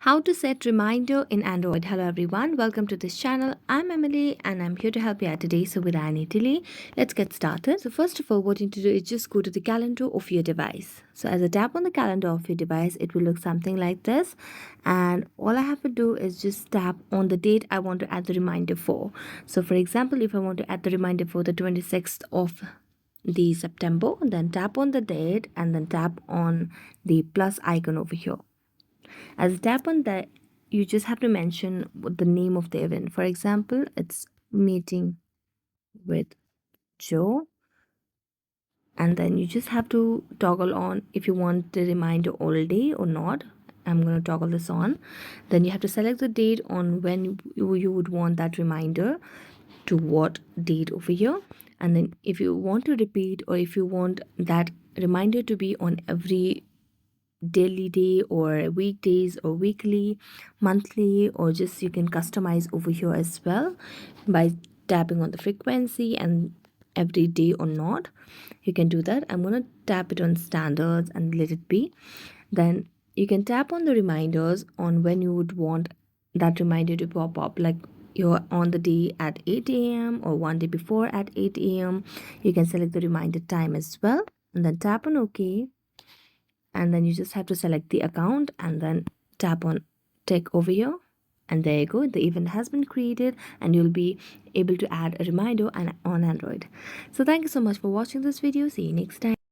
How to set reminder in Android. Hello everyone, welcome to this channel. I'm Emily and I'm here to help you out today. So without any delay, let's get started. So first of all, what you need to do is just go to the calendar of your device. So as I tap on the calendar of your device, it will look something like this. And all I have to do is just tap on the date I want to add the reminder for. So for example, if I want to add the reminder for the 26th of the September, then tap on the date and then tap on the plus icon over here. As a tap on that, you just have to mention the name of the event. For example, it's meeting with Joe, and then you just have to toggle on if you want the reminder all day or not. I'm going to toggle this on. Then you have to select the date on when you would want that reminder to what date over here. And then if you want to repeat or if you want that reminder to be on every daily day or weekdays or weekly, monthly, or just you can customize over here as well by tapping on the frequency and every day or not. You can do that. I'm going to tap it on standards and let it be. Then you can tap on the reminders on when you would want that reminder to pop up, like you're on the day at 8 a.m. or one day before at 8 a.m. You can select the reminder time as well and then tap on OK, and then you just have to select the account and then tap on tick over here, and there you go, the event has been created and you'll be able to add a reminder on Android. So thank you so much for watching this video. See you next time.